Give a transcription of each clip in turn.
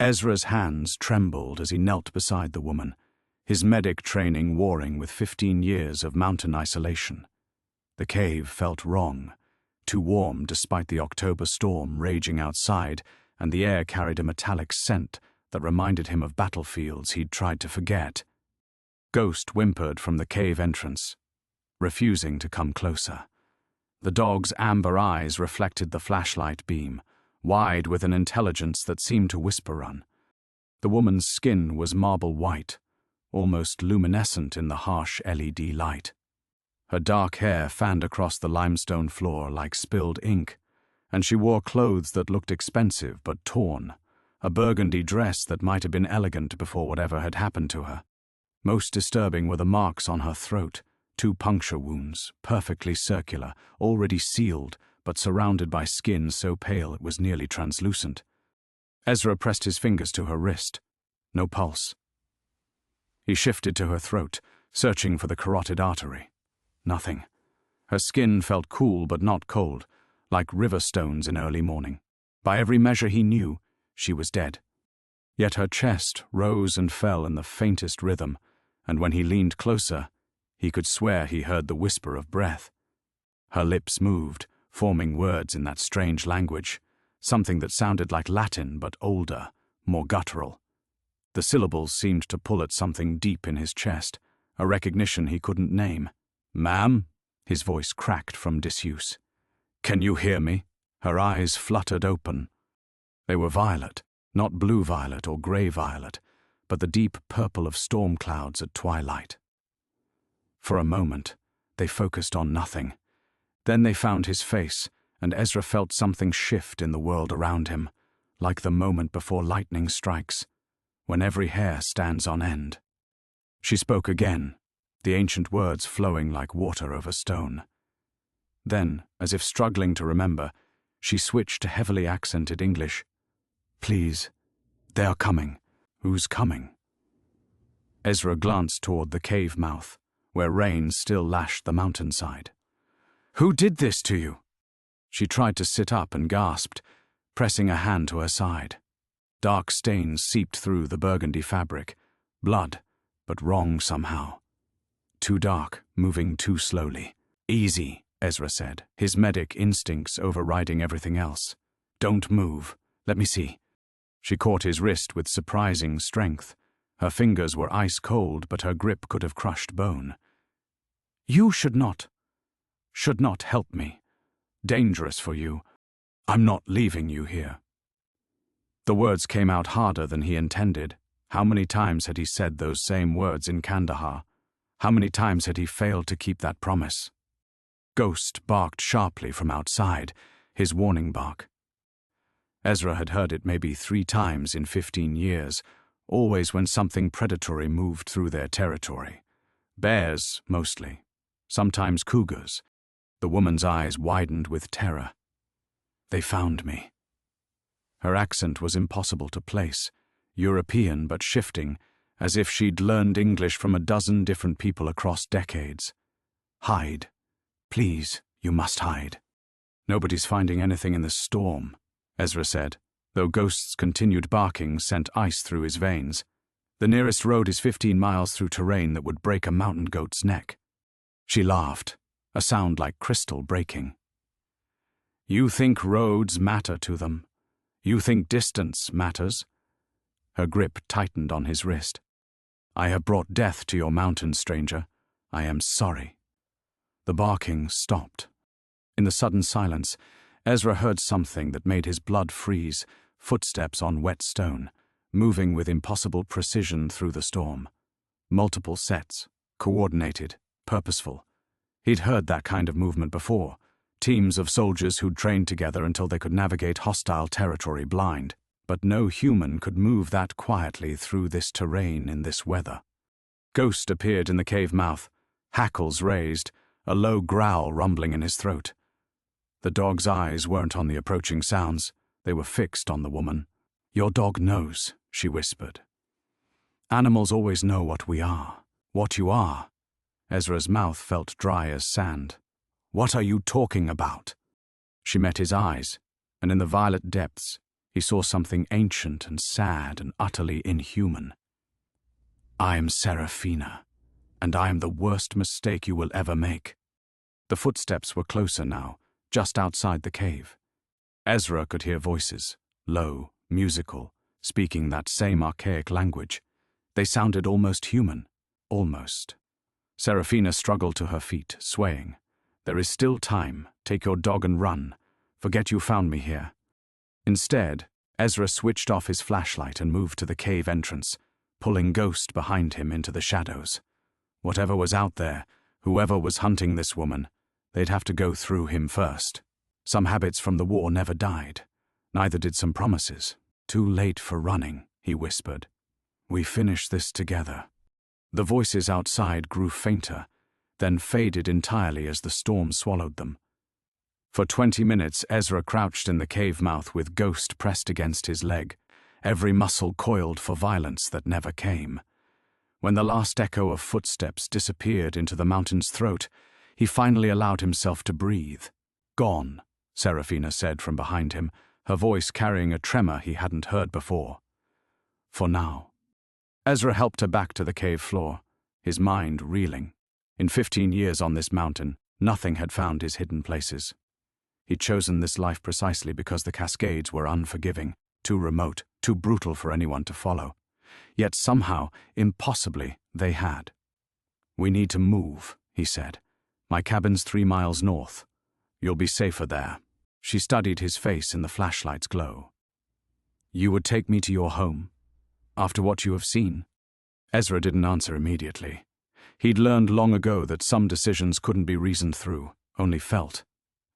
Ezra's hands trembled as he knelt beside the woman, his medic training warring with 15 years of mountain isolation. The cave felt wrong, too warm despite the October storm raging outside, and the air carried a metallic scent that reminded him of battlefields he'd tried to forget. Ghost whimpered from the cave entrance, refusing to come closer. The dog's amber eyes reflected the flashlight beam, wide with an intelligence that seemed to whisper. The woman's skin was marble white, almost luminescent in the harsh LED light. Her dark hair fanned across the limestone floor like spilled ink, and she wore clothes that looked expensive but torn, a burgundy dress that might have been elegant before whatever had happened to her. Most disturbing were the marks on her throat, 2 puncture wounds, perfectly circular, already sealed, but surrounded by skin so pale it was nearly translucent. Ezra pressed his fingers to her wrist. No pulse. He shifted to her throat, searching for the carotid artery. Nothing. Her skin felt cool but not cold, like river stones in early morning. By every measure he knew, she was dead. Yet her chest rose and fell in the faintest rhythm, and when he leaned closer, he could swear he heard the whisper of breath. Her lips moved, forming words in that strange language, something that sounded like Latin but older, more guttural. The syllables seemed to pull at something deep in his chest, a recognition he couldn't name. "Ma'am?" His voice cracked from disuse. "Can you hear me?" Her eyes fluttered open. They were violet, not blue-violet or grey-violet, but the deep purple of storm clouds at twilight. For a moment, they focused on nothing. Then they found his face, and Ezra felt something shift in the world around him, like the moment before lightning strikes, when every hair stands on end. She spoke again, the ancient words flowing like water over stone. Then, as if struggling to remember, she switched to heavily accented English. "Please, they are coming." "Who's coming?" Ezra glanced toward the cave mouth, where rain still lashed the mountainside. "Who did this to you?" She tried to sit up and gasped, pressing a hand to her side. Dark stains seeped through the burgundy fabric. Blood, but wrong somehow. Too dark, moving too slowly. "Easy," Ezra said, his medic instincts overriding everything else. "Don't move. Let me see." She caught his wrist with surprising strength. Her fingers were ice cold, but her grip could have crushed bone. "You should not help me. Dangerous for you. I'm not leaving you here." The words came out harder than he intended. How many times had he said those same words in Kandahar? How many times had he failed to keep that promise? Ghost barked sharply from outside, his warning bark. Ezra had heard it maybe 3 times in 15 years, always when something predatory moved through their territory. Bears, mostly. Sometimes cougars. The woman's eyes widened with terror. "They found me." Her accent was impossible to place, European but shifting, as if she'd learned English from a dozen different people across decades. "Hide. Please, you must hide." "Nobody's finding anything in this storm," Ezra said, though Ghost's continued barking sent ice through his veins. "The nearest road is 15 miles through terrain that would break a mountain goat's neck." She laughed, a sound like crystal breaking. "You think roads matter to them. You think distance matters." Her grip tightened on his wrist. "I have brought death to your mountain, stranger. I am sorry." The barking stopped. In the sudden silence, Ezra heard something that made his blood freeze, footsteps on wet stone, moving with impossible precision through the storm. Multiple sets, coordinated, purposeful. He'd heard that kind of movement before, teams of soldiers who'd trained together until they could navigate hostile territory blind. But no human could move that quietly through this terrain in this weather. Ghost appeared in the cave mouth, hackles raised, a low growl rumbling in his throat. The dog's eyes weren't on the approaching sounds, they were fixed on the woman. "Your dog knows," she whispered. "Animals always know what we are, what you are." Ezra's mouth felt dry as sand. "What are you talking about?" She met his eyes, and in the violet depths, he saw something ancient and sad and utterly inhuman. "I am Seraphina, and I am the worst mistake you will ever make." The footsteps were closer now, just outside the cave. Ezra could hear voices, low, musical, speaking that same archaic language. They sounded almost human, almost. Seraphina struggled to her feet, swaying. "There is still time. Take your dog and run. Forget you found me here." Instead, Ezra switched off his flashlight and moved to the cave entrance, pulling Ghost behind him into the shadows. Whatever was out there, whoever was hunting this woman, they'd have to go through him first. Some habits from the war never died. Neither did some promises. "Too late for running," he whispered. "We finish this together." The voices outside grew fainter, then faded entirely as the storm swallowed them. For 20 minutes, Ezra crouched in the cave mouth with Ghost pressed against his leg, every muscle coiled for violence that never came. When the last echo of footsteps disappeared into the mountain's throat, he finally allowed himself to breathe. "Gone," Seraphina said from behind him, her voice carrying a tremor he hadn't heard before. "For now." Ezra helped her back to the cave floor, his mind reeling. In 15 years on this mountain, nothing had found his hidden places. He'd chosen this life precisely because the Cascades were unforgiving, too remote, too brutal for anyone to follow. Yet somehow, impossibly, they had. "We need to move," he said. "My cabin's 3 miles north. You'll be safer there." She studied his face in the flashlight's glow. "You would take me to your home? After what you have seen?" Ezra didn't answer immediately. He'd learned long ago that some decisions couldn't be reasoned through, only felt.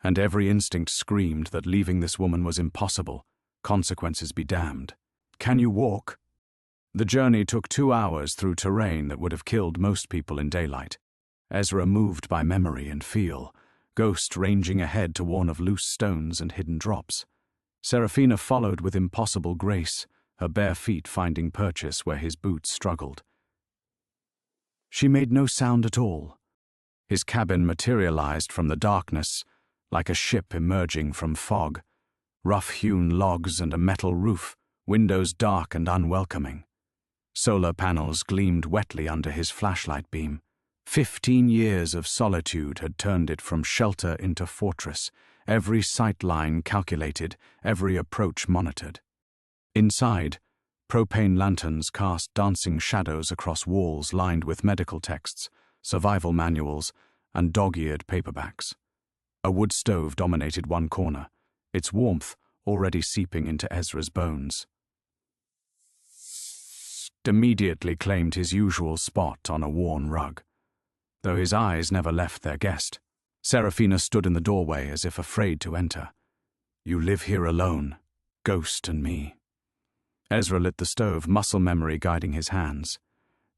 And every instinct screamed that leaving this woman was impossible, consequences be damned. "Can you walk?" The journey took 2 hours through terrain that would have killed most people in daylight. Ezra moved by memory and feel, Ghost ranging ahead to warn of loose stones and hidden drops. Seraphina followed with impossible grace, her bare feet finding purchase where his boots struggled. She made no sound at all. His cabin materialized from the darkness, like a ship emerging from fog. Rough-hewn logs and a metal roof, windows dark and unwelcoming. Solar panels gleamed wetly under his flashlight beam. 15 years of solitude had turned it from shelter into fortress, every sight line calculated, every approach monitored. Inside, propane lanterns cast dancing shadows across walls lined with medical texts, survival manuals, and dog-eared paperbacks. A wood stove dominated one corner, its warmth already seeping into Ezra's bones. Immediately claimed his usual spot on a worn rug, though his eyes never left their guest. Seraphina stood in the doorway as if afraid to enter. "You live here alone, Ghost and me." Ezra lit the stove, muscle memory guiding his hands.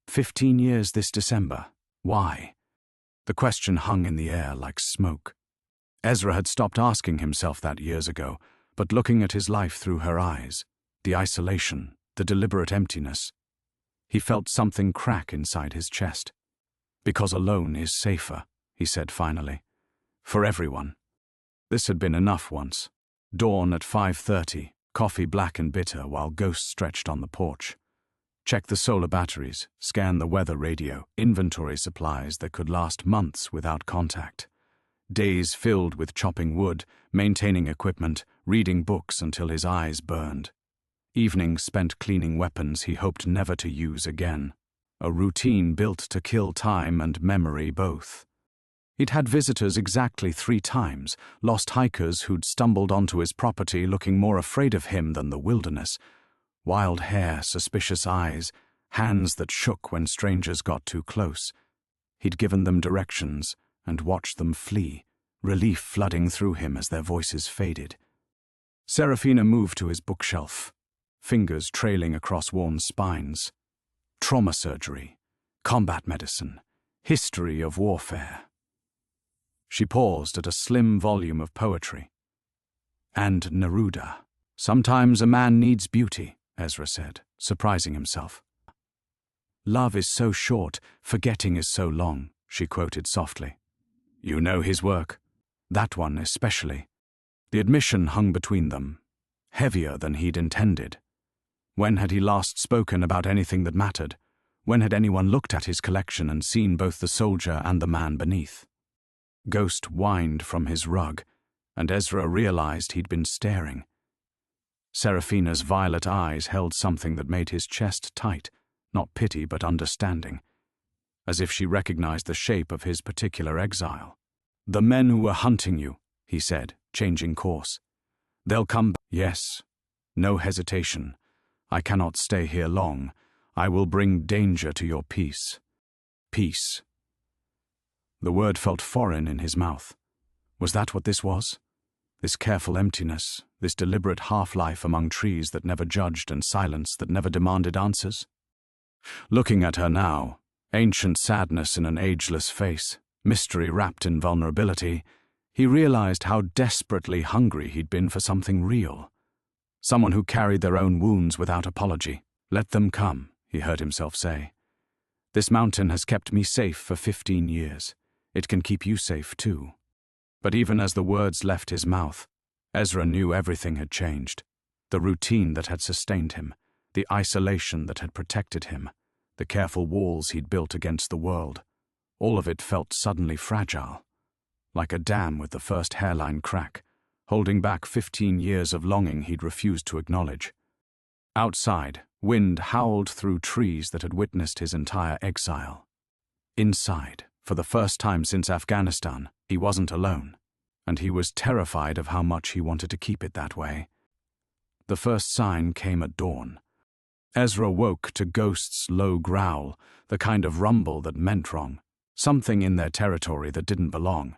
15 years this December. Why? The question hung in the air like smoke. Ezra had stopped asking himself that years ago, but looking at his life through her eyes, the isolation, the deliberate emptiness, he felt something crack inside his chest. "Because alone is safer," he said finally. "For everyone." This had been enough once. Dawn at 5:30, coffee black and bitter while Ghost stretched on the porch. Check the solar batteries, scan the weather radio, inventory supplies that could last months without contact. Days filled with chopping wood, maintaining equipment, reading books until his eyes burned. Evenings spent cleaning weapons he hoped never to use again. A routine built to kill time and memory both. He'd had visitors exactly 3 times, lost hikers who'd stumbled onto his property looking more afraid of him than the wilderness. Wild hair, suspicious eyes, hands that shook when strangers got too close. He'd given them directions and watched them flee, relief flooding through him as their voices faded. Seraphina moved to his bookshelf, fingers trailing across worn spines. Trauma surgery, combat medicine, history of warfare. She paused at a slim volume of poetry. And Neruda. "Sometimes a man needs beauty," Ezra said, surprising himself. "Love is so short, forgetting is so long," she quoted softly. "You know his work?" "That one especially." The admission hung between them. heavier than he'd intended. When had he last spoken about anything that mattered? When had anyone looked at his collection and seen both the soldier and the man beneath? Ghost whined from his rug, and Ezra realized he'd been staring. Seraphina's violet eyes held something that made his chest tight, not pity but understanding, as if she recognized the shape of his particular exile. "The men who were hunting you," he said, changing course. "They'll come back." "Yes. No hesitation. I cannot stay here long. I will bring danger to your peace." Peace. The word felt foreign in his mouth. Was that what this was? This careful emptiness, this deliberate half-life among trees that never judged and silence that never demanded answers? Looking at her now, ancient sadness in an ageless face, mystery wrapped in vulnerability, he realized how desperately hungry he'd been for something real. Someone who carried their own wounds without apology. "Let them come," he heard himself say. "This mountain has kept me safe for 15 years. It can keep you safe too." But even as the words left his mouth, Ezra knew everything had changed. The routine that had sustained him, the isolation that had protected him, the careful walls he'd built against the world, all of it felt suddenly fragile, like a dam with the first hairline crack, holding back 15 years of longing he'd refused to acknowledge. Outside, wind howled through trees that had witnessed his entire exile. Inside, for the first time since Afghanistan, he wasn't alone, and he was terrified of how much he wanted to keep it that way. The first sign came at dawn. Ezra woke to Ghost's low growl, the kind of rumble that meant wrong, something in their territory that didn't belong.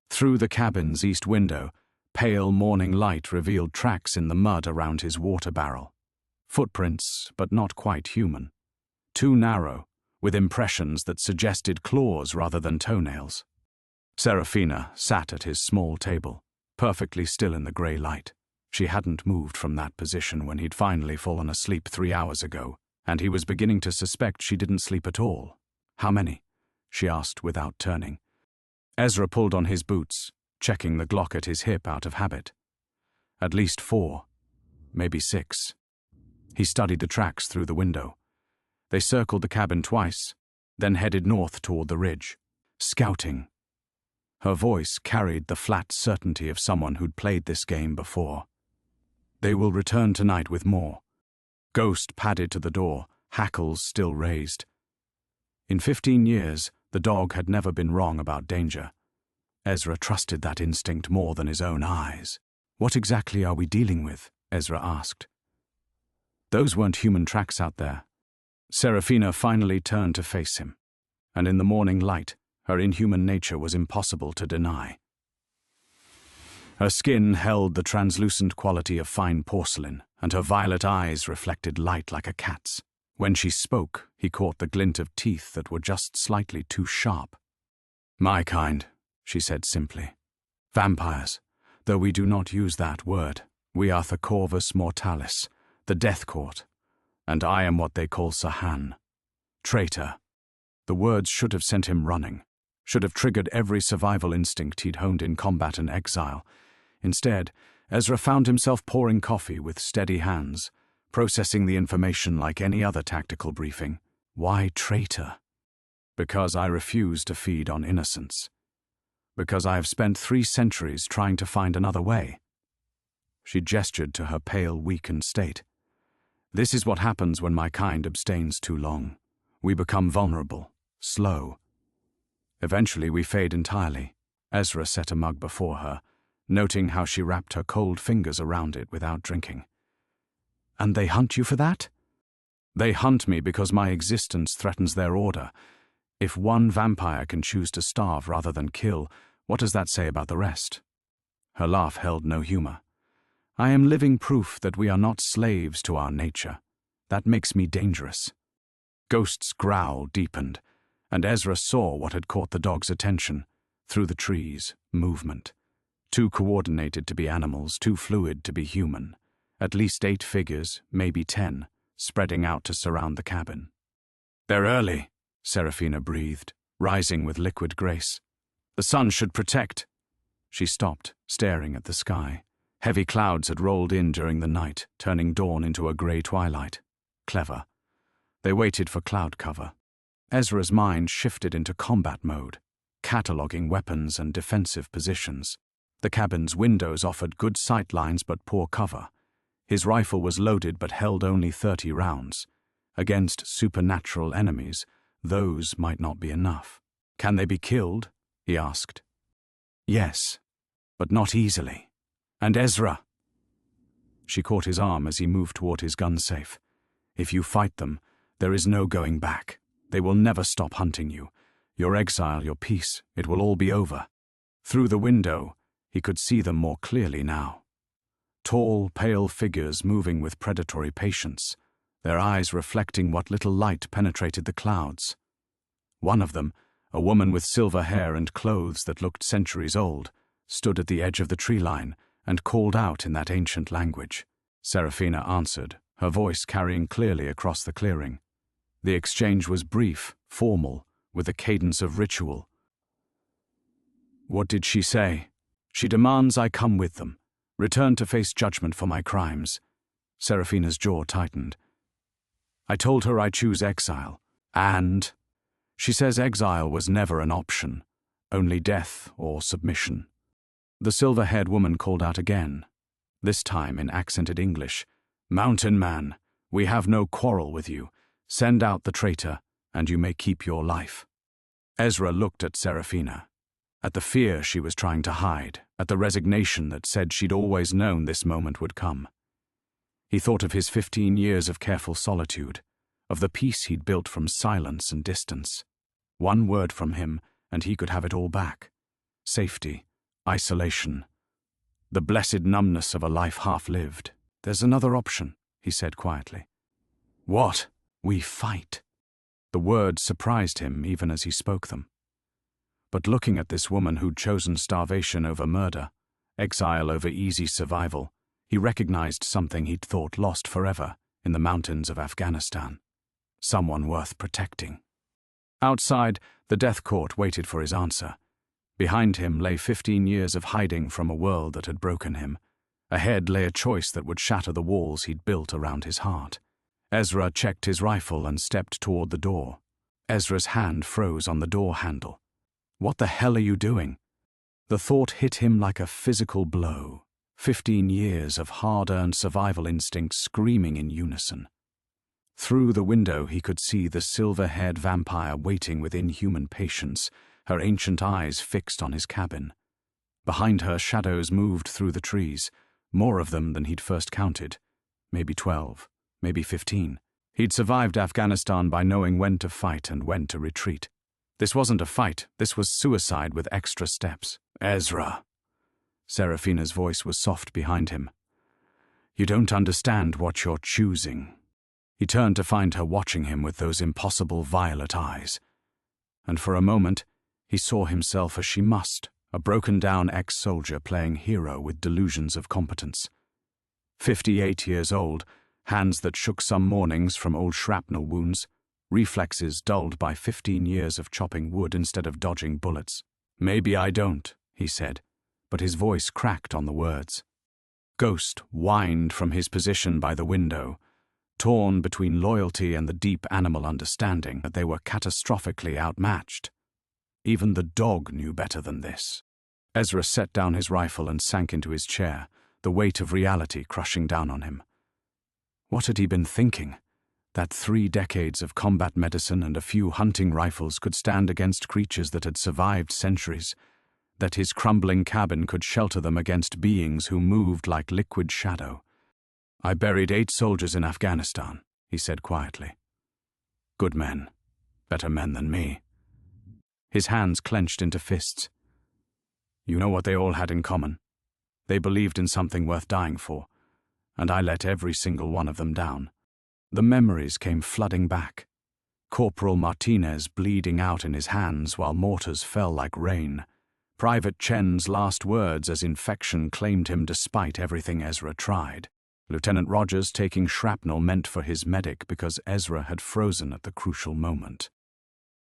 Through the cabin's east window, pale morning light revealed tracks in the mud around his water barrel. Footprints, but not quite human. Too narrow, with impressions that suggested claws rather than toenails. Seraphina sat at his small table, perfectly still in the grey light. She hadn't moved from that position when he'd finally fallen asleep 3 hours ago, and he was beginning to suspect she didn't sleep at all. "How many?" she asked without turning. Ezra pulled on his boots, checking the Glock at his hip out of habit. "At least 4, maybe 6. He studied the tracks through the window. They circled the cabin twice, then headed north toward the ridge. "Scouting." Her voice carried the flat certainty of someone who'd played this game before. "They will return tonight with more." Ghost padded to the door, hackles still raised. In 15 years, the dog had never been wrong about danger. Ezra trusted that instinct more than his own eyes. "What exactly are we dealing with?" Ezra asked. Those weren't human tracks out there. Seraphina finally turned to face him, and in the morning light, her inhuman nature was impossible to deny. Her skin held the translucent quality of fine porcelain, and her violet eyes reflected light like a cat's. When she spoke, he caught the glint of teeth that were just slightly too sharp. "My kind," she said simply. "Vampires, though we do not use that word. We are the corvus mortalis, the death court, and I am what they call Sahan. Traitor." The words should have sent him running, should have triggered every survival instinct he'd honed in combat and exile. Instead, Ezra found himself pouring coffee with steady hands, processing the information like any other tactical briefing. "Why traitor?" "Because I refuse to feed on innocence. Because I have spent 3 centuries trying to find another way." She gestured to her pale, weakened state. "This is what happens when my kind abstains too long. We become vulnerable, slow. Eventually we fade entirely." Ezra set a mug before her, noting how she wrapped her cold fingers around it without drinking. "And they hunt you for that?" "They hunt me because my existence threatens their order. If one vampire can choose to starve rather than kill, what does that say about the rest?" Her laugh held no humor. "I am living proof that we are not slaves to our nature. That makes me dangerous." Ghost's growl deepened, and Ezra saw what had caught the dog's attention. Through the trees, movement. Too coordinated to be animals, too fluid to be human. At least 8 figures, maybe 10, spreading out to surround the cabin. "They're early," Seraphina breathed, rising with liquid grace. "The sun should protect." She stopped, staring at the sky. Heavy clouds had rolled in during the night, turning dawn into a grey twilight. Clever. They waited for cloud cover. Ezra's mind shifted into combat mode, cataloguing weapons and defensive positions. The cabin's windows offered good sight lines but poor cover. His rifle was loaded but held only 30 rounds. Against supernatural enemies, those might not be enough. "Can they be killed?" he asked. "Yes, but not easily. And Ezra." She caught his arm as he moved toward his gun safe. "If you fight them, there is no going back. They will never stop hunting you. Your exile, your peace, it will all be over." Through the window, he could see them more clearly now. Tall, pale figures moving with predatory patience, their eyes reflecting what little light penetrated the clouds. One of them, a woman with silver hair and clothes that looked centuries old, stood at the edge of the tree line and called out in that ancient language. Seraphina answered, her voice carrying clearly across the clearing. The exchange was brief, formal, with a cadence of ritual. "What did she say?" "She demands I come with them, return to face judgment for my crimes." Seraphina's jaw tightened. "I told her I choose exile, and she says exile was never an option, only death or submission." The silver-haired woman called out again, this time in accented English. "Mountain man, we have no quarrel with you. Send out the traitor, and you may keep your life." Ezra looked at Seraphina, at the fear she was trying to hide, at the resignation that said she'd always known this moment would come. He thought of his 15 years of careful solitude, of the peace he'd built from silence and distance. One word from him, and he could have it all back. Safety, isolation, the blessed numbness of a life half-lived. "There's another option," he said quietly. "What?" "We fight." The words surprised him even as he spoke them. But looking at this woman who'd chosen starvation over murder, exile over easy survival, he recognized something he'd thought lost forever in the mountains of Afghanistan. Someone worth protecting. Outside, the death court waited for his answer. Behind him lay 15 years of hiding from a world that had broken him. Ahead lay a choice that would shatter the walls he'd built around his heart. Ezra checked his rifle and stepped toward the door. Ezra's hand froze on the door handle. "What the hell are you doing?" The thought hit him like a physical blow. 15 years of hard-earned survival instincts screaming in unison. Through the window he could see the silver-haired vampire waiting with inhuman patience, her ancient eyes fixed on his cabin. Behind her, shadows moved through the trees, more of them than he'd first counted. Maybe 12, maybe 15. He'd survived Afghanistan by knowing when to fight and when to retreat. This wasn't a fight, this was suicide with extra steps. "Ezra." Seraphina's voice was soft behind him. "You don't understand what you're choosing." He turned to find her watching him with those impossible violet eyes. And for a moment, he saw himself as she must, a broken-down ex-soldier playing hero with delusions of competence. 58 years old, hands that shook some mornings from old shrapnel wounds, reflexes dulled by 15 years of chopping wood instead of dodging bullets. "Maybe I don't," he said, but his voice cracked on the words. Ghost whined from his position by the window, torn between loyalty and the deep animal understanding that they were catastrophically outmatched. Even the dog knew better than this. Ezra set down his rifle and sank into his chair, the weight of reality crushing down on him. What had he been thinking? That 3 decades of combat medicine and a few hunting rifles could stand against creatures that had survived centuries, that his crumbling cabin could shelter them against beings who moved like liquid shadow. "I buried 8 soldiers in Afghanistan," he said quietly. "Good men. Better men than me." His hands clenched into fists. "You know what they all had in common? They believed in something worth dying for, and I let every single one of them down." The memories came flooding back. Corporal Martinez bleeding out in his hands while mortars fell like rain. Private Chen's last words as infection claimed him despite everything Ezra tried. Lieutenant Rogers taking shrapnel meant for his medic because Ezra had frozen at the crucial moment.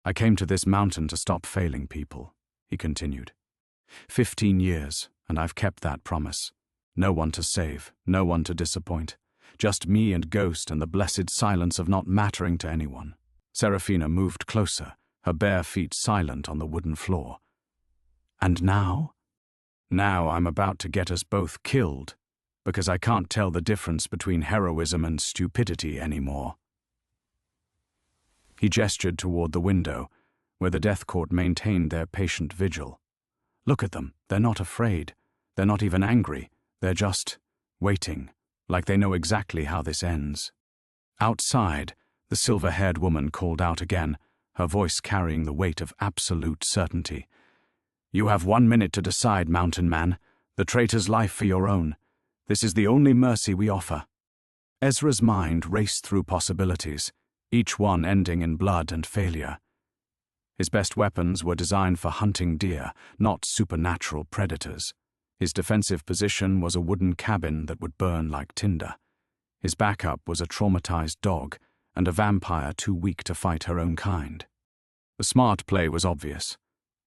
"I came to this mountain to stop failing people," he continued. 15 years, and I've kept that promise. No one to save, no one to disappoint. Just me and Ghost and the blessed silence of not mattering to anyone. Serafina moved closer, her bare feet silent on the wooden floor. And now? Now I'm about to get us both killed, because I can't tell the difference between heroism and stupidity anymore. He gestured toward the window, where the Death Court maintained their patient vigil. Look at them, they're not afraid. They're not even angry. They're just waiting, like they know exactly how this ends. Outside, the silver-haired woman called out again, her voice carrying the weight of absolute certainty. You have 1 minute to decide, Mountain Man, the traitor's life for your own. This is the only mercy we offer. Ezra's mind raced through possibilities, each one ending in blood and failure. His best weapons were designed for hunting deer, not supernatural predators. His defensive position was a wooden cabin that would burn like tinder. His backup was a traumatized dog and a vampire too weak to fight her own kind. The smart play was obvious.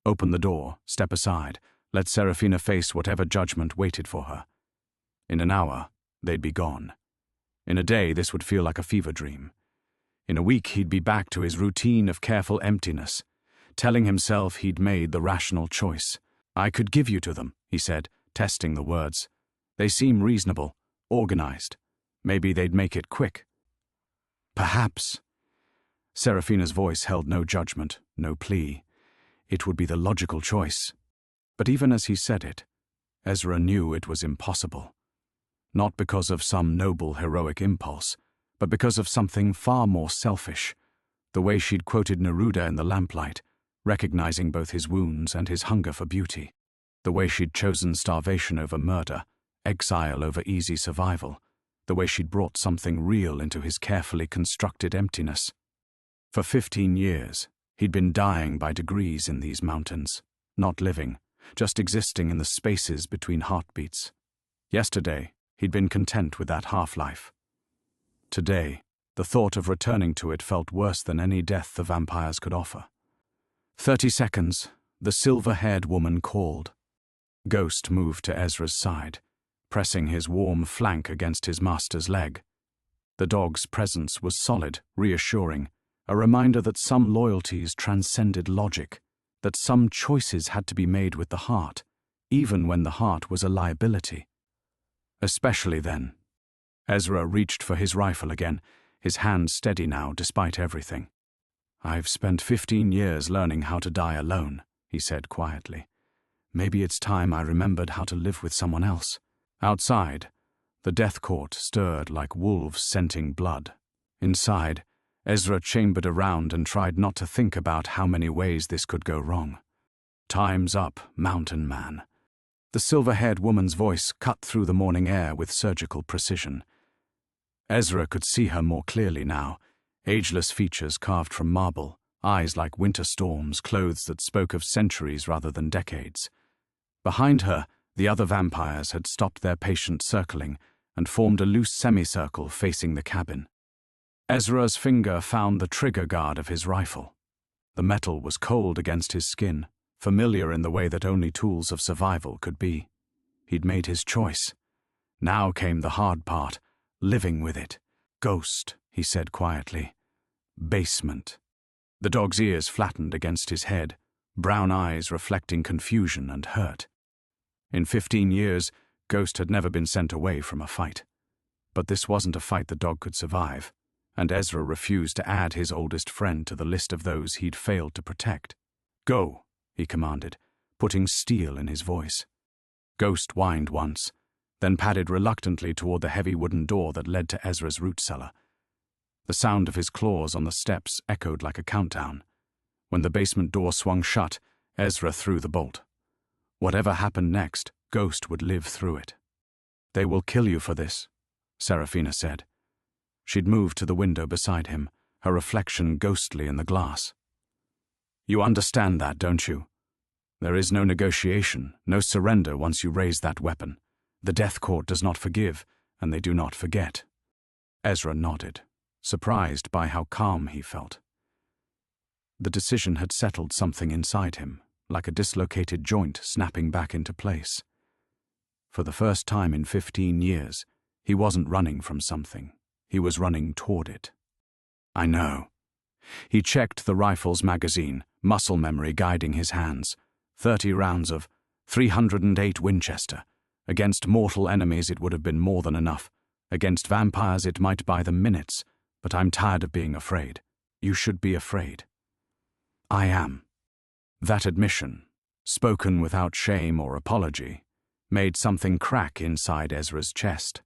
Open the door, step aside, let Serafina face whatever judgment waited for her. In an hour, they'd be gone. In a day, this would feel like a fever dream. In a week, he'd be back to his routine of careful emptiness, telling himself he'd made the rational choice. I could give you to them, he said, testing the words. They seem reasonable, organized. Maybe they'd make it quick. Perhaps. Serafina's voice held no judgment, no plea. It would be the logical choice. But even as he said it, Ezra knew it was impossible. Not because of some noble heroic impulse, but because of something far more selfish. The way she'd quoted Neruda in the lamplight, recognizing both his wounds and his hunger for beauty. The way she'd chosen starvation over murder, exile over easy survival. The way she'd brought something real into his carefully constructed emptiness. For 15 years, he'd been dying by degrees in these mountains, not living, just existing in the spaces between heartbeats. Yesterday, he'd been content with that half-life. Today, the thought of returning to it felt worse than any death the vampires could offer. 30 seconds, the silver-haired woman called. Ghost moved to Ezra's side, pressing his warm flank against his master's leg. The dog's presence was solid, reassuring, a reminder that some loyalties transcended logic, that some choices had to be made with the heart, even when the heart was a liability. Especially then. Ezra reached for his rifle again, his hand steady now despite everything. I've spent 15 years learning how to die alone, he said quietly. Maybe it's time I remembered how to live with someone else. Outside, the Death Court stirred like wolves scenting blood. Inside, Ezra chambered around and tried not to think about how many ways this could go wrong. Time's up, Mountain Man. The silver-haired woman's voice cut through the morning air with surgical precision. Ezra could see her more clearly now, ageless features carved from marble, eyes like winter storms, clothes that spoke of centuries rather than decades. Behind her, the other vampires had stopped their patient circling and formed a loose semicircle facing the cabin. Ezra's finger found the trigger guard of his rifle. The metal was cold against his skin, familiar in the way that only tools of survival could be. He'd made his choice. Now came the hard part, living with it. Ghost, he said quietly. Basement. The dog's ears flattened against his head, brown eyes reflecting confusion and hurt. In 15 years, Ghost had never been sent away from a fight. But this wasn't a fight the dog could survive, and Ezra refused to add his oldest friend to the list of those he'd failed to protect. Go, he commanded, putting steel in his voice. Ghost whined once, then padded reluctantly toward the heavy wooden door that led to Ezra's root cellar. The sound of his claws on the steps echoed like a countdown. When the basement door swung shut, Ezra threw the bolt. Whatever happened next, Ghost would live through it. They will kill you for this, Serafina said. She'd moved to the window beside him, her reflection ghostly in the glass. You understand that, don't you? There is no negotiation, no surrender once you raise that weapon. The Death Court does not forgive, and they do not forget. Ezra nodded, surprised by how calm he felt. The decision had settled something inside him, like a dislocated joint snapping back into place. For the first time in 15 years, he wasn't running from something. He was running toward it. I know. He checked the rifle's magazine, muscle memory guiding his hands. 30 rounds of 308 Winchester. Against mortal enemies it would have been more than enough. Against vampires it might buy them minutes, but I'm tired of being afraid. You should be afraid. I am. That admission, spoken without shame or apology, made something crack inside Ezra's chest.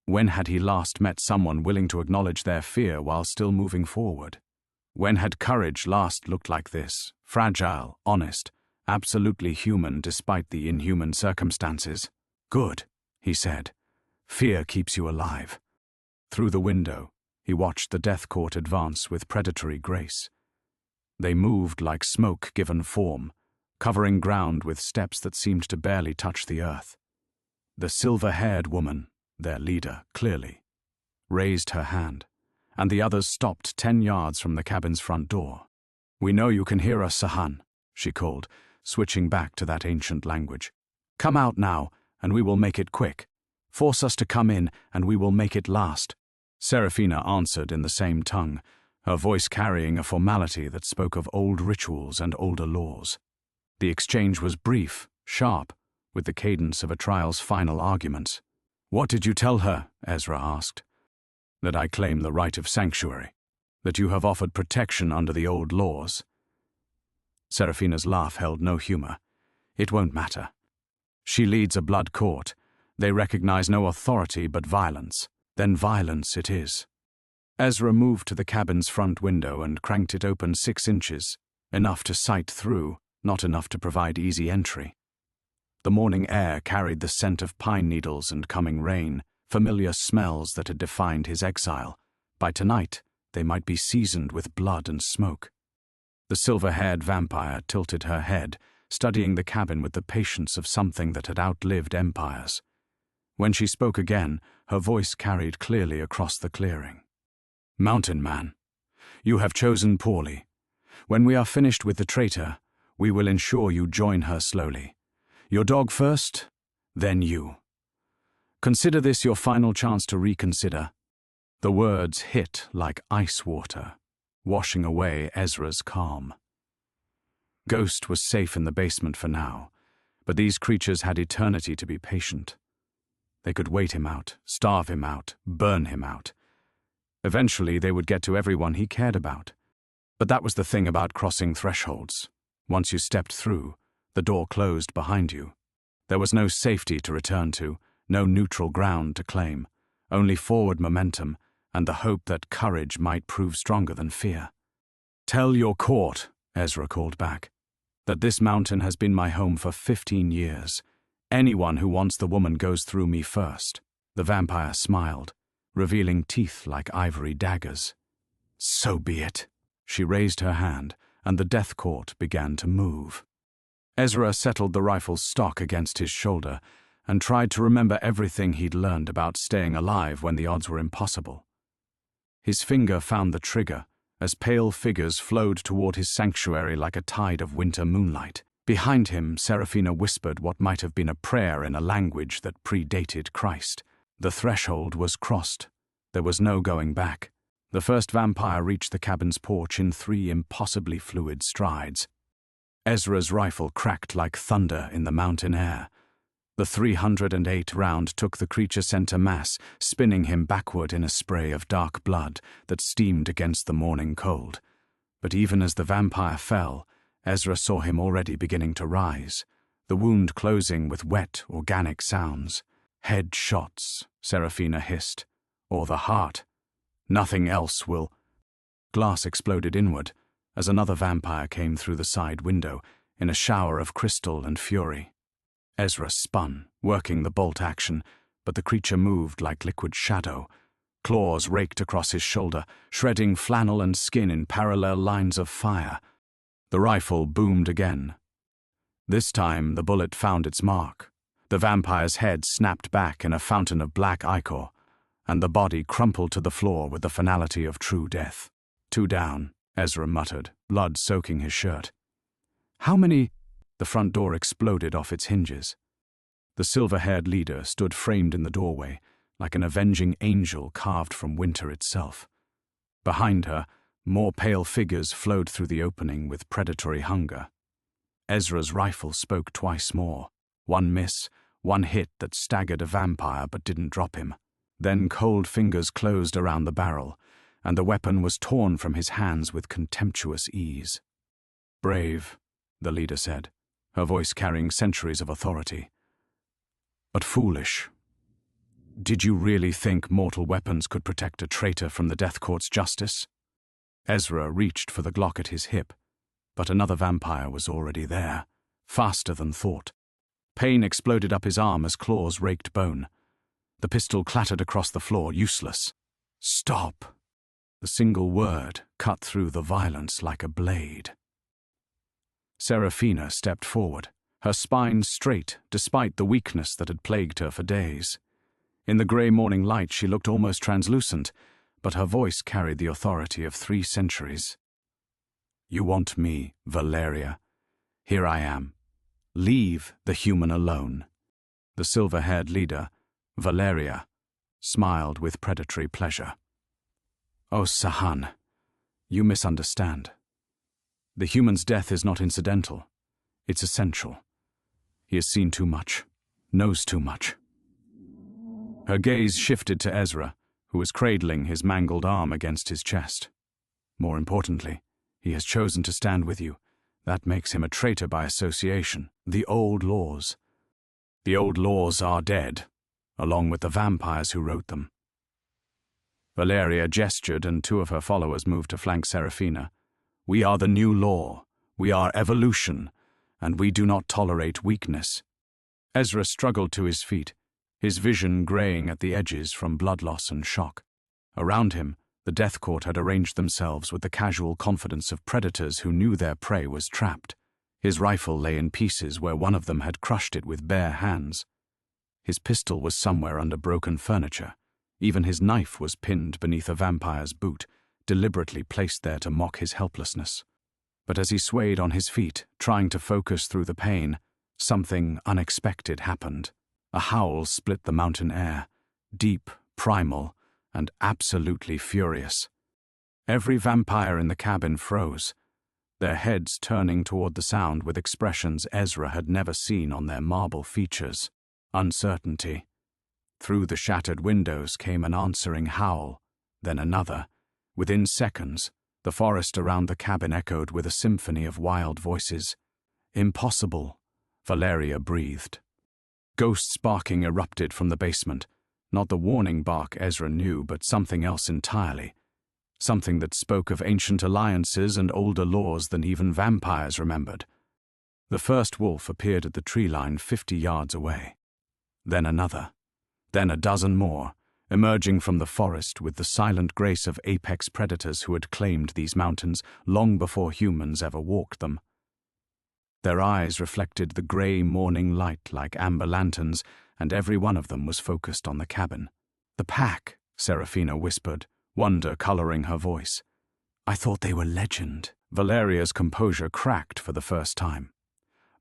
When had he last met someone willing to acknowledge their fear while still moving forward? When had courage last looked like this, fragile, honest, absolutely human despite the inhuman circumstances? Good, he said. Fear keeps you alive. Through the window, he watched the death court advance with predatory grace. They moved like smoke given form, covering ground with steps that seemed to barely touch the earth. The silver-haired woman, their leader, clearly, raised her hand, and the others stopped 10 yards from the cabin's front door. "We know you can hear us, Sahan," she called, switching back to that ancient language. "Come out now, and we will make it quick. Force us to come in, and we will make it last." Serafina answered in the same tongue, her voice carrying a formality that spoke of old rituals and older laws. The exchange was brief, sharp, with the cadence of a trial's final arguments. "What did you tell her?" Ezra asked. "That I claim the right of sanctuary. That you have offered protection under the old laws." Serafina's laugh held no humor. "It won't matter. She leads a blood court. They recognize no authority but violence. Then violence it is." Ezra moved to the cabin's front window and cranked it open 6 inches, enough to sight through, not enough to provide easy entry. The morning air carried the scent of pine needles and coming rain, familiar smells that had defined his exile. By tonight, they might be seasoned with blood and smoke. The silver-haired vampire tilted her head, studying the cabin with the patience of something that had outlived empires. When she spoke again, her voice carried clearly across the clearing. "Mountain Man, you have chosen poorly. When we are finished with the traitor, we will ensure you join her slowly. Your dog first, then you. Consider this your final chance to reconsider." The words hit like ice water, washing away Ezra's calm. Ghost was safe in the basement for now, but these creatures had eternity to be patient. They could wait him out, starve him out, burn him out. Eventually they would get to everyone he cared about. But that was the thing about crossing thresholds. Once you stepped through, the door closed behind you. There was no safety to return to, no neutral ground to claim, only forward momentum and the hope that courage might prove stronger than fear. "Tell your court," Ezra called back, "that this mountain has been my home for 15 years. Anyone who wants the woman goes through me first." The vampire smiled, revealing teeth like ivory daggers. "So be it." She raised her hand, and the death court began to move. Ezra settled the rifle's stock against his shoulder and tried to remember everything he'd learned about staying alive when the odds were impossible. His finger found the trigger as pale figures flowed toward his sanctuary like a tide of winter moonlight. Behind him, Serafina whispered what might have been a prayer in a language that predated Christ. The threshold was crossed. There was no going back. The first vampire reached the cabin's porch in 3 impossibly fluid strides. Ezra's rifle cracked like thunder in the mountain air. The 308 round took the creature center mass, spinning him backward in a spray of dark blood that steamed against the morning cold. But even as the vampire fell, Ezra saw him already beginning to rise, the wound closing with wet, organic sounds. "Head shots," Serafina hissed. "Or the heart. Nothing else will—" Glass exploded inward as another vampire came through the side window in a shower of crystal and fury. Ezra spun, working the bolt action, but the creature moved like liquid shadow. Claws raked across his shoulder, shredding flannel and skin in parallel lines of fire. The rifle boomed again. This time the bullet found its mark. The vampire's head snapped back in a fountain of black ichor, and the body crumpled to the floor with the finality of true death. "Two down," Ezra muttered, blood soaking his shirt. "How many—" The front door exploded off its hinges. The silver-haired leader stood framed in the doorway, like an avenging angel carved from winter itself. Behind her, more pale figures flowed through the opening with predatory hunger. Ezra's rifle spoke twice more. One miss, one hit that staggered a vampire but didn't drop him. Then cold fingers closed around the barrel, and the weapon was torn from his hands with contemptuous ease. "Brave," the leader said, her voice carrying centuries of authority. "But foolish. Did you really think mortal weapons could protect a traitor from the Death Court's justice?" Ezra reached for the Glock at his hip, but another vampire was already there, faster than thought. Pain exploded up his arm as claws raked bone. The pistol clattered across the floor, useless. "Stop!" The single word cut through the violence like a blade. Serafina stepped forward, her spine straight despite the weakness that had plagued her for days. In the grey morning light she looked almost translucent, but her voice carried the authority of 3 centuries. "You want me, Valeria. Here I am. Leave the human alone." The silver-haired leader, Valeria, smiled with predatory pleasure. "Oh, Sahan, you misunderstand. The human's death is not incidental. It's essential. He has seen too much, knows too much." Her gaze shifted to Ezra, who was cradling his mangled arm against his chest. "More importantly, he has chosen to stand with you. That makes him a traitor by association. The old laws. The old laws are dead, along with the vampires who wrote them." Valeria gestured, and 2 of her followers moved to flank Serafina. "We are the new law. We are evolution, and we do not tolerate weakness." Ezra struggled to his feet, his vision graying at the edges from blood loss and shock. Around him, the Death Court had arranged themselves with the casual confidence of predators who knew their prey was trapped. His rifle lay in pieces where one of them had crushed it with bare hands. His pistol was somewhere under broken furniture. Even his knife was pinned beneath a vampire's boot, deliberately placed there to mock his helplessness. But as he swayed on his feet, trying to focus through the pain, something unexpected happened. A howl split the mountain air, deep, primal, and absolutely furious. Every vampire in the cabin froze, their heads turning toward the sound with expressions Ezra had never seen on their marble features. Uncertainty. Through the shattered windows came an answering howl, then another. Within seconds, the forest around the cabin echoed with a symphony of wild voices. "Impossible," Valeria breathed. Ghosts barking erupted from the basement, not the warning bark Ezra knew, but something else entirely. Something that spoke of ancient alliances and older laws than even vampires remembered. The first wolf appeared at the tree line 50 yards away. Then another. Then a dozen more, emerging from the forest with the silent grace of apex predators who had claimed these mountains long before humans ever walked them. Their eyes reflected the grey morning light like amber lanterns, and every one of them was focused on the cabin. "The pack," Serafina whispered, wonder coloring her voice. "I thought they were legend." Valeria's composure cracked for the first time.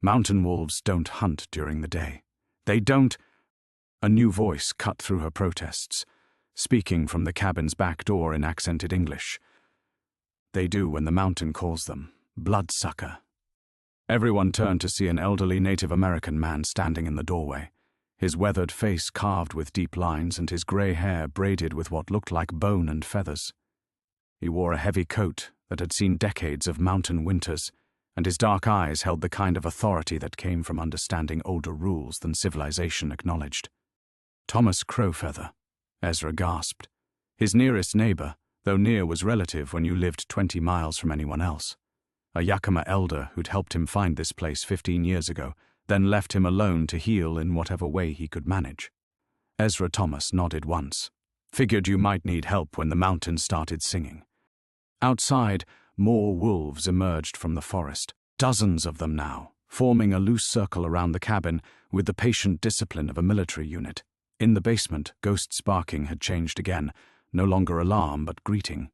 "Mountain wolves don't hunt during the day. They don't—" A new voice cut through her protests, speaking from the cabin's back door in accented English. "They do when the mountain calls them. Bloodsucker." Everyone turned to see an elderly Native American man standing in the doorway, his weathered face carved with deep lines and his grey hair braided with what looked like bone and feathers. He wore a heavy coat that had seen decades of mountain winters, and his dark eyes held the kind of authority that came from understanding older rules than civilization acknowledged. "Thomas Crowfeather," Ezra gasped. His nearest neighbor, though near was relative when you lived 20 miles from anyone else. A Yakima elder who'd helped him find this place 15 years ago, then left him alone to heal in whatever way he could manage. Ezra Thomas nodded once. "Figured you might need help when the mountains started singing." Outside, more wolves emerged from the forest, dozens of them now, forming a loose circle around the cabin with the patient discipline of a military unit. In the basement, Ghost's barking had changed again, no longer alarm but greeting.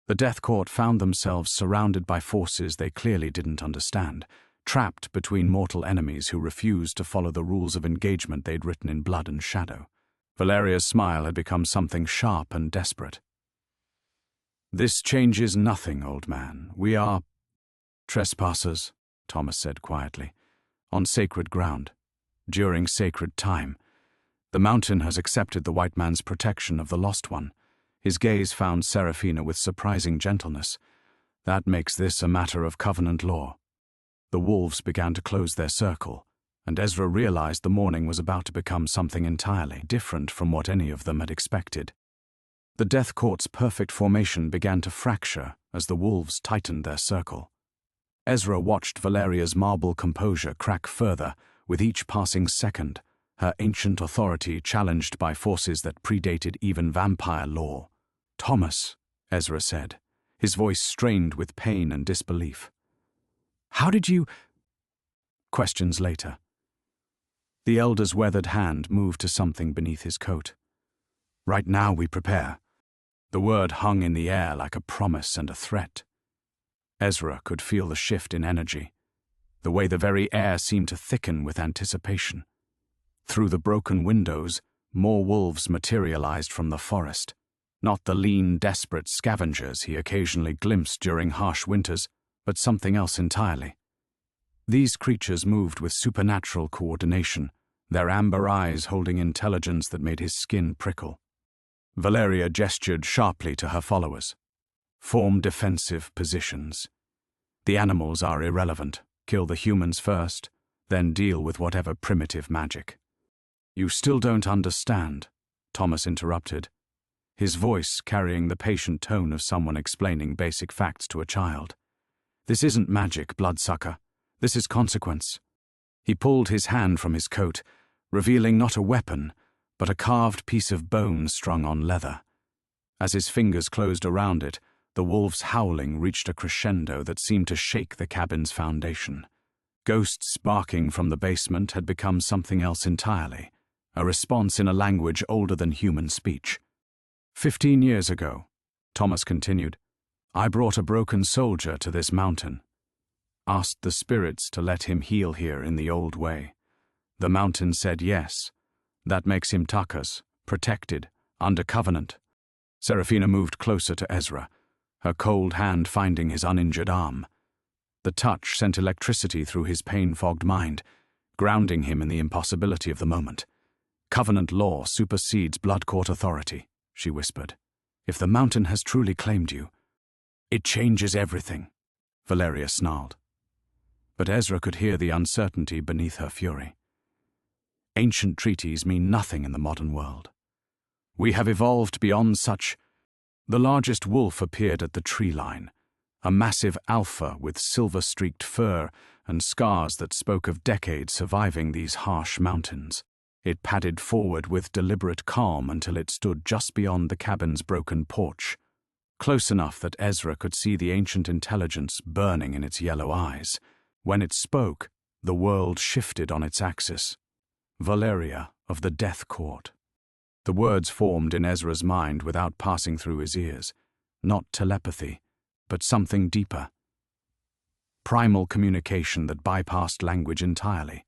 The Death Court found themselves surrounded by forces they clearly didn't understand, trapped between mortal enemies who refused to follow the rules of engagement they'd written in blood and shadow. Valeria's smile had become something sharp and desperate. "This changes nothing, old man. We are trespassers," Thomas said quietly, "on sacred ground, during sacred time. The mountain has accepted the white man's protection of the lost one." His gaze found Seraphina with surprising gentleness. "That makes this a matter of covenant law." The wolves began to close their circle, and Ezra realized the morning was about to become something entirely different from what any of them had expected. The Death Court's perfect formation began to fracture as the wolves tightened their circle. Ezra watched Valeria's marble composure crack further with each passing second, her ancient authority challenged by forces that predated even vampire law. "Thomas," Ezra said, his voice strained with pain and disbelief. "How did you—" Questions later. The elder's weathered hand moved to something beneath his coat. "Right now we prepare." The word hung in the air like a promise and a threat. Ezra could feel the shift in energy, the way the very air seemed to thicken with anticipation. Through the broken windows, more wolves materialized from the forest, not the lean, desperate scavengers he occasionally glimpsed during harsh winters, but something else entirely. These creatures moved with supernatural coordination, their amber eyes holding intelligence that made his skin prickle. Valeria gestured sharply to her followers. "Form defensive positions. The animals are irrelevant. Kill the humans first, then deal with whatever primitive magic." "You still don't understand," Thomas interrupted, his voice carrying the patient tone of someone explaining basic facts to a child. "This isn't magic, bloodsucker. This is consequence." He pulled his hand from his coat, revealing not a weapon, but a carved piece of bone strung on leather. As his fingers closed around it, the wolves' howling reached a crescendo that seemed to shake the cabin's foundation. Ghosts barking from the basement had become something else entirely, a response in a language older than human speech. 15 years ago," Thomas continued, "I brought a broken soldier to this mountain. Asked the spirits to let him heal here in the old way. The mountain said yes. That makes him takas, protected, under covenant." Seraphina moved closer to Ezra, her cold hand finding his uninjured arm. The touch sent electricity through his pain-fogged mind, grounding him in the impossibility of the moment. "Covenant law supersedes blood court authority," she whispered. "If the mountain has truly claimed you, it changes everything," Valeria snarled. But Ezra could hear the uncertainty beneath her fury. "Ancient treaties mean nothing in the modern world. We have evolved beyond such." The largest wolf appeared at the tree line, a massive alpha with silver-streaked fur and scars that spoke of decades surviving these harsh mountains. It padded forward with deliberate calm until it stood just beyond the cabin's broken porch, close enough that Ezra could see the ancient intelligence burning in its yellow eyes. When it spoke, the world shifted on its axis. "Valeria of the Death Court." The words formed in Ezra's mind without passing through his ears. Not telepathy, but something deeper. Primal communication that bypassed language entirely.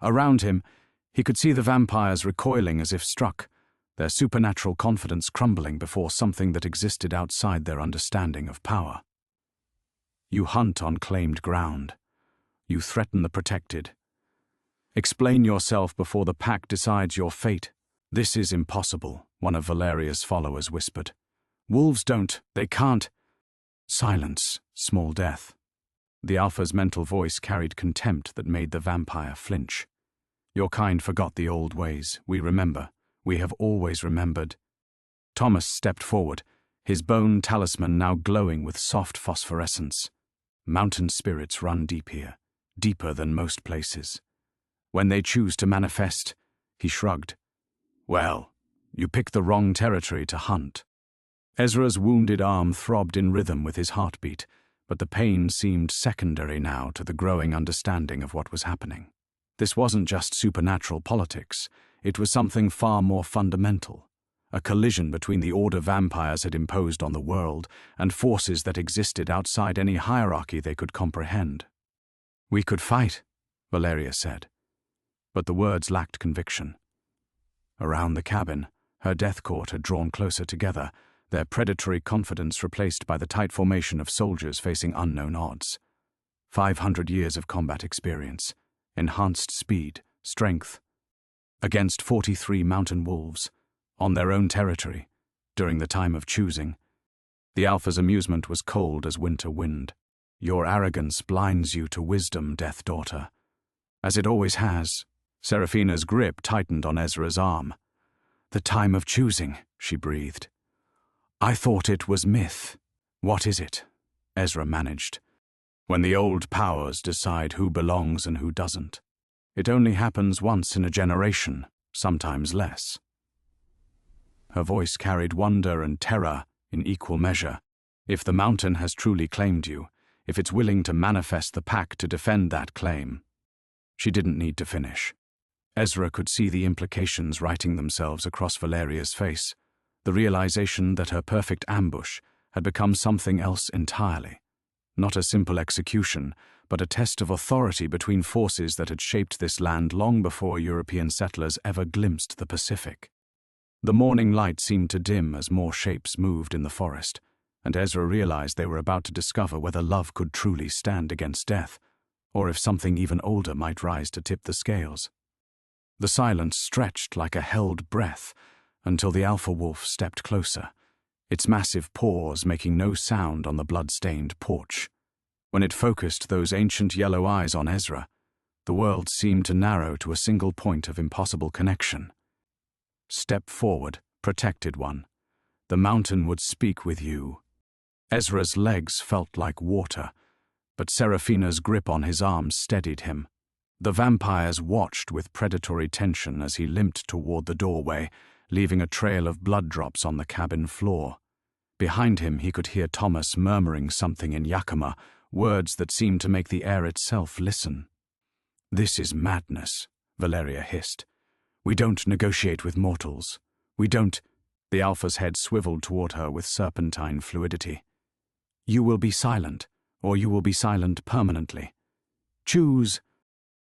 Around him, he could see the vampires recoiling as if struck, their supernatural confidence crumbling before something that existed outside their understanding of power. "You hunt on claimed ground. You threaten the protected. Explain yourself before the pack decides your fate." "This is impossible," one of Valeria's followers whispered. "Wolves they can't." "Silence, small death." The Alpha's mental voice carried contempt that made the vampire flinch. "Your kind forgot the old ways. We remember. We have always remembered." Thomas stepped forward, his bone talisman now glowing with soft phosphorescence. "Mountain spirits run deep here, deeper than most places. When they choose to manifest," he shrugged, "well, you pick the wrong territory to hunt." Ezra's wounded arm throbbed in rhythm with his heartbeat, but the pain seemed secondary now to the growing understanding of what was happening. This wasn't just supernatural politics, it was something far more fundamental. A collision between the order vampires had imposed on the world and forces that existed outside any hierarchy they could comprehend. "We could fight," Valeria said, but the words lacked conviction. Around the cabin, her death court had drawn closer together, their predatory confidence replaced by the tight formation of soldiers facing unknown odds. 500 years of combat experience, enhanced speed, strength, against 43 mountain wolves, on their own territory, during the time of choosing. The Alpha's amusement was cold as winter wind. "Your arrogance blinds you to wisdom, Death Daughter." As it always has, Seraphina's grip tightened on Ezra's arm. "The time of choosing," she breathed. "I thought it was myth. What is it?" Ezra managed. "When the old powers decide who belongs and who doesn't. It only happens once in a generation, sometimes less." Her voice carried wonder and terror in equal measure. "If the mountain has truly claimed you, if it's willing to manifest the pack to defend that claim." She didn't need to finish. Ezra could see the implications writing themselves across Valeria's face, the realization that her perfect ambush had become something else entirely. Not a simple execution, but a test of authority between forces that had shaped this land long before European settlers ever glimpsed the Pacific. The morning light seemed to dim as more shapes moved in the forest, and Ezra realized they were about to discover whether love could truly stand against death, or if something even older might rise to tip the scales. The silence stretched like a held breath until the alpha wolf stepped closer, its massive paws making no sound on the blood-stained porch. When it focused those ancient yellow eyes on Ezra, the world seemed to narrow to a single point of impossible connection. "Step forward, protected one. The mountain would speak with you." Ezra's legs felt like water, but Seraphina's grip on his arms steadied him. The vampires watched with predatory tension as he limped toward the doorway, leaving a trail of blood drops on the cabin floor. Behind him he could hear Thomas murmuring something in Yakima, words that seemed to make the air itself listen. "This is madness," Valeria hissed. "We don't negotiate with mortals. We don't—" The Alpha's head swiveled toward her with serpentine fluidity. "You will be silent, or you will be silent permanently. Choose."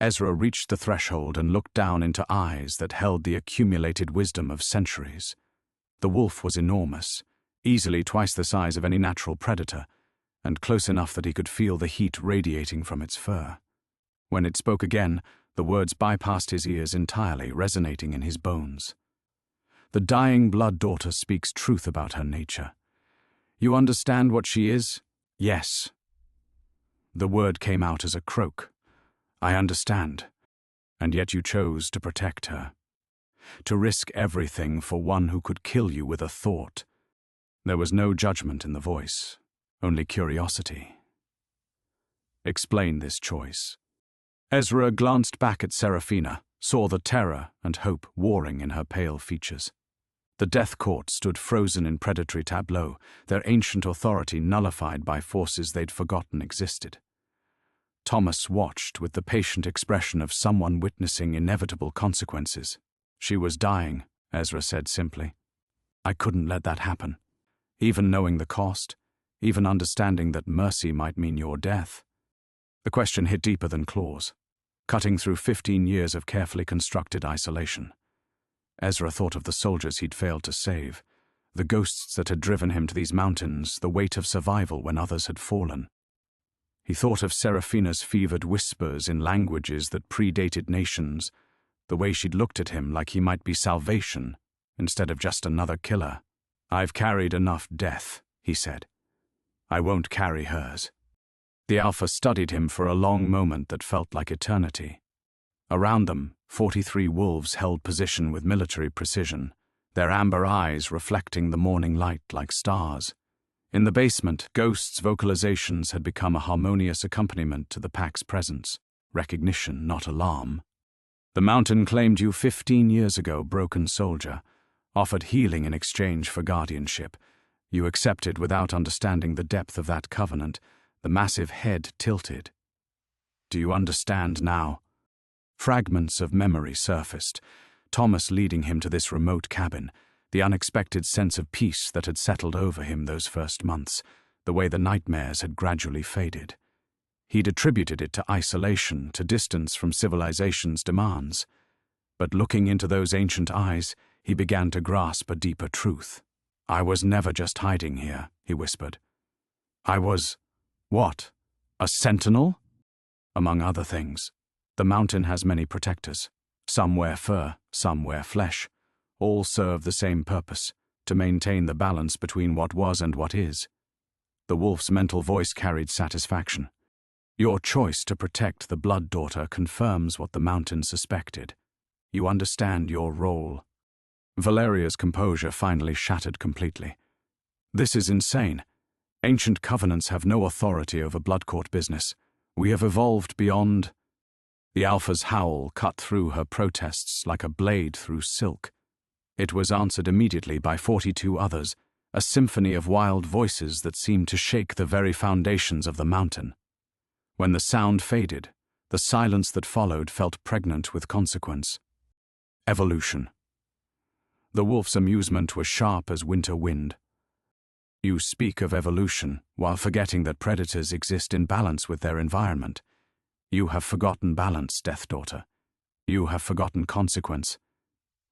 Ezra reached the threshold and looked down into eyes that held the accumulated wisdom of centuries. The wolf was enormous, easily twice the size of any natural predator, and close enough that he could feel the heat radiating from its fur. When it spoke again, the words bypassed his ears entirely, resonating in his bones. "The dying blood daughter speaks truth about her nature. You understand what she is?" "Yes." The word came out as a croak. "I understand. And yet you chose to protect her. To risk everything for one who could kill you with a thought." There was no judgment in the voice, only curiosity. "Explain this choice." Ezra glanced back at Seraphina, saw the terror and hope warring in her pale features. The Death Court stood frozen in predatory tableau, their ancient authority nullified by forces they'd forgotten existed. Thomas watched with the patient expression of someone witnessing inevitable consequences. "She was dying," Ezra said simply. "I couldn't let that happen. Even knowing the cost, even understanding that mercy might mean your death." The question hit deeper than claws, cutting through 15 years of carefully constructed isolation. Ezra thought of the soldiers he'd failed to save, the ghosts that had driven him to these mountains, the weight of survival when others had fallen. He thought of Seraphina's fevered whispers in languages that predated nations, the way she'd looked at him like he might be salvation instead of just another killer. "I've carried enough death," he said. "I won't carry hers." The Alpha studied him for a long moment that felt like eternity. Around them, 43 wolves held position with military precision, their amber eyes reflecting the morning light like stars. In the basement, Ghost's vocalizations had become a harmonious accompaniment to the pack's presence, recognition, not alarm. "The mountain claimed you 15 years ago, broken soldier, offered healing in exchange for guardianship. You accepted without understanding the depth of that covenant." The massive head tilted. "Do you understand now?" Fragments of memory surfaced, Thomas leading him to this remote cabin, the unexpected sense of peace that had settled over him those first months, the way the nightmares had gradually faded. He'd attributed it to isolation, to distance from civilization's demands. But looking into those ancient eyes, he began to grasp a deeper truth. "I was never just hiding here," he whispered. "I was— what? A sentinel?" "Among other things. The mountain has many protectors. Some wear fur, some wear flesh. All serve the same purpose, to maintain the balance between what was and what is." The wolf's mental voice carried satisfaction. "Your choice to protect the blood daughter confirms what the mountain suspected. You understand your role." Valeria's composure finally shattered completely. "This is insane. Ancient covenants have no authority over blood-court business. We have evolved beyond—" The Alpha's howl cut through her protests like a blade through silk. It was answered immediately by 42 others, a symphony of wild voices that seemed to shake the very foundations of the mountain. When the sound faded, the silence that followed felt pregnant with consequence. Evolution. The wolf's amusement was sharp as winter wind. "You speak of evolution while forgetting that predators exist in balance with their environment. You have forgotten balance, Death Daughter. You have forgotten consequence.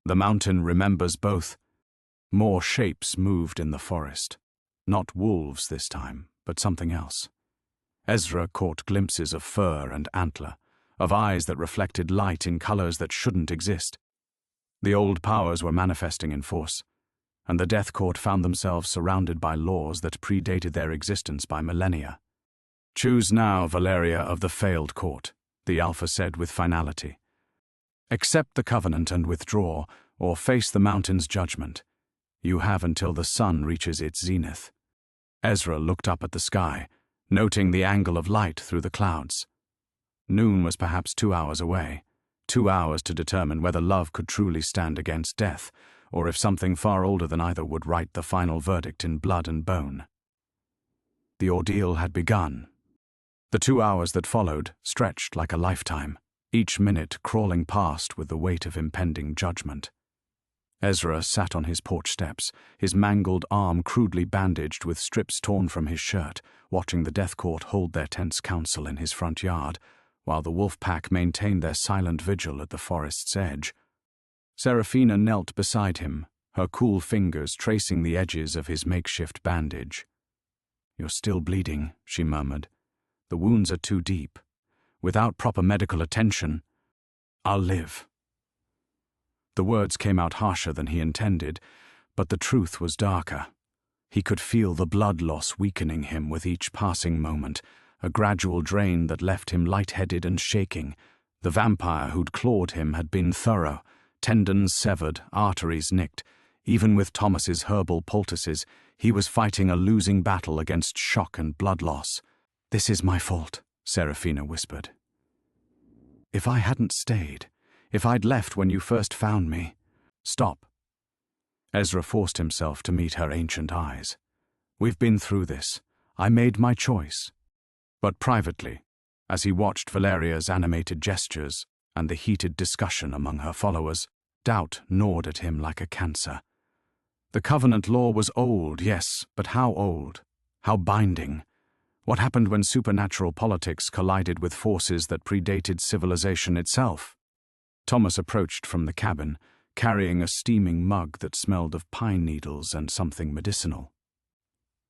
The mountain remembers both." More shapes moved in the forest. Not wolves this time, but something else. Ezra caught glimpses of fur and antler, of eyes that reflected light in colors that shouldn't exist. The old powers were manifesting in force, and the Death Court found themselves surrounded by laws that predated their existence by millennia. "Choose now, Valeria of the failed court," the Alpha said with finality. "Accept the covenant and withdraw, or face the mountain's judgment. You have until the sun reaches its zenith." Ezra looked up at the sky, noting the angle of light through the clouds. Noon was perhaps 2 hours away. 2 hours to determine whether love could truly stand against death, or if something far older than either would write the final verdict in blood and bone. The ordeal had begun. The 2 hours that followed stretched like a lifetime, each minute crawling past with the weight of impending judgment. Ezra sat on his porch steps, his mangled arm crudely bandaged with strips torn from his shirt, watching the Death Court hold their tense council in his front yard, while the wolf pack maintained their silent vigil at the forest's edge. Seraphina knelt beside him, her cool fingers tracing the edges of his makeshift bandage. "You're still bleeding," she murmured. "The wounds are too deep. Without proper medical attention, I'll live." The words came out harsher than he intended, but the truth was darker. He could feel the blood loss weakening him with each passing moment, a gradual drain that left him lightheaded and shaking. The vampire who'd clawed him had been thorough, tendons severed, arteries nicked. Even with Thomas's herbal poultices, he was fighting a losing battle against shock and blood loss. "This is my fault," Seraphina whispered. "If I hadn't stayed, if I'd left when you first found me—" "Stop." Ezra forced himself to meet her ancient eyes. "We've been through this. I made my choice." But privately, as he watched Valeria's animated gestures and the heated discussion among her followers, doubt gnawed at him like a cancer. The covenant law was old, yes, but how old? How binding? What happened when supernatural politics collided with forces that predated civilization itself? Thomas approached from the cabin, carrying a steaming mug that smelled of pine needles and something medicinal.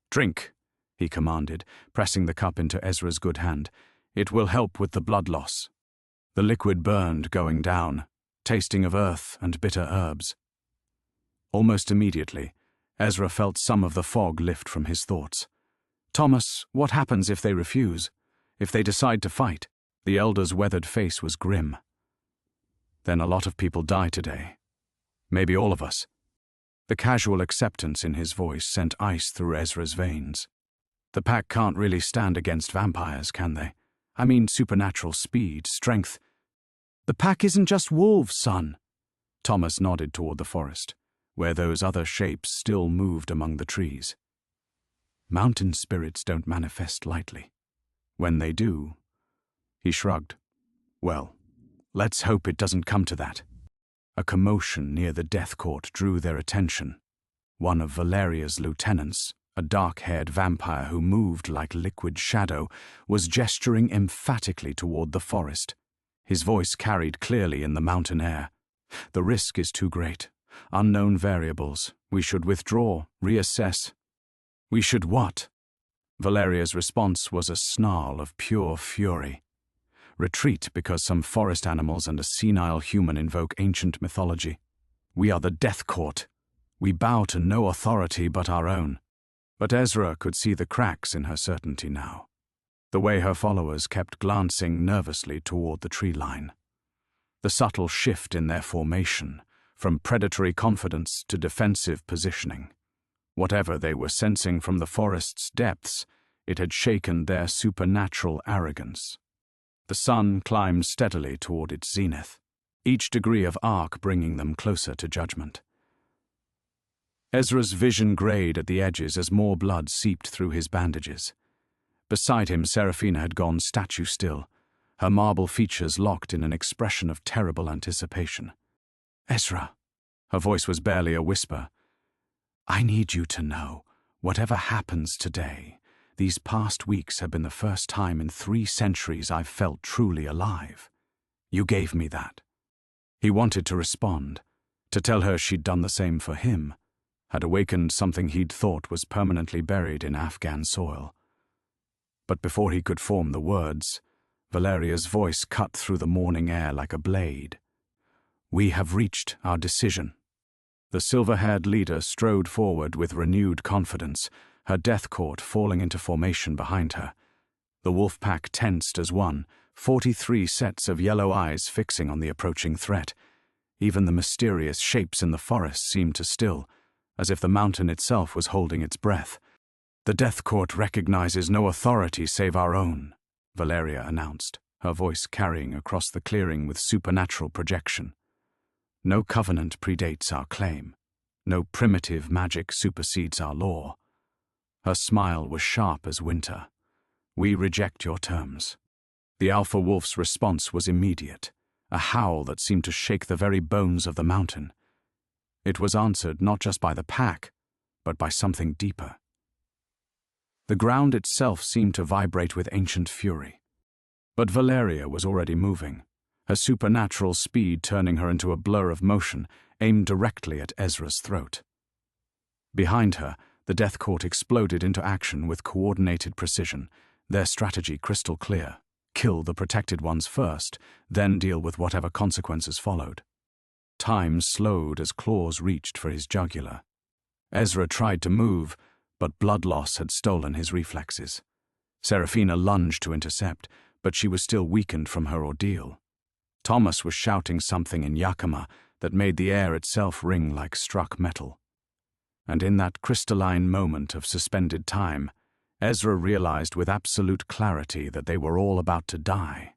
"Drink," he commanded, pressing the cup into Ezra's good hand. "It will help with the blood loss." The liquid burned, going down, tasting of earth and bitter herbs. Almost immediately, Ezra felt some of the fog lift from his thoughts. "Thomas, what happens if they refuse? If they decide to fight?" The elder's weathered face was grim. "Then a lot of people die today. Maybe all of us." The casual acceptance in his voice sent ice through Ezra's veins. "The pack can't really stand against vampires, can they? I mean supernatural speed, strength." "The pack isn't just wolves, son." Thomas nodded toward the forest, where those other shapes still moved among the trees. "Mountain spirits don't manifest lightly. When they do—" He shrugged. "Well, let's hope it doesn't come to that." A commotion near the Death Court drew their attention. One of Valeria's lieutenants, A dark-haired vampire who moved like liquid shadow was gesturing emphatically toward the forest. His voice carried clearly in the mountain air. "The risk is too great. Unknown variables. We should withdraw, reassess." "We should what?" Valeria's response was a snarl of pure fury. "Retreat because some forest animals and a senile human invoke ancient mythology. We are the Death Court. We bow to no authority but our own." But Ezra could see the cracks in her certainty now, the way her followers kept glancing nervously toward the tree line. The subtle shift in their formation, from predatory confidence to defensive positioning. Whatever they were sensing from the forest's depths, it had shaken their supernatural arrogance. The sun climbed steadily toward its zenith, each degree of arc bringing them closer to judgment. Ezra's vision grayed at the edges as more blood seeped through his bandages. Beside him, Seraphina had gone statue still, her marble features locked in an expression of terrible anticipation. "Ezra," her voice was barely a whisper, "I need you to know, whatever happens today, these past weeks have been the first time in 3 centuries I've felt truly alive. You gave me that." He wanted to respond, to tell her she'd done the same for him, had awakened something he'd thought was permanently buried in Afghan soil. But before he could form the words, Valeria's voice cut through the morning air like a blade. "We have reached our decision." The silver-haired leader strode forward with renewed confidence, her death court falling into formation behind her. The wolf pack tensed as one, 43 sets of yellow eyes fixing on the approaching threat. Even the mysterious shapes in the forest seemed to still, as if the mountain itself was holding its breath. "The Death Court recognizes no authority save our own," Valeria announced, her voice carrying across the clearing with supernatural projection. "No covenant predates our claim. No primitive magic supersedes our law." Her smile was sharp as winter. "We reject your terms." The alpha wolf's response was immediate, a howl that seemed to shake the very bones of the mountain. It was answered not just by the pack, but by something deeper. The ground itself seemed to vibrate with ancient fury. But Valeria was already moving, her supernatural speed turning her into a blur of motion aimed directly at Ezra's throat. Behind her, the Death Court exploded into action with coordinated precision, their strategy crystal clear: kill the protected ones first, then deal with whatever consequences followed. Time slowed as claws reached for his jugular. Ezra tried to move, but blood loss had stolen his reflexes. Seraphina lunged to intercept, but she was still weakened from her ordeal. Thomas was shouting something in Yakima that made the air itself ring like struck metal. And in that crystalline moment of suspended time, Ezra realized with absolute clarity that they were all about to die.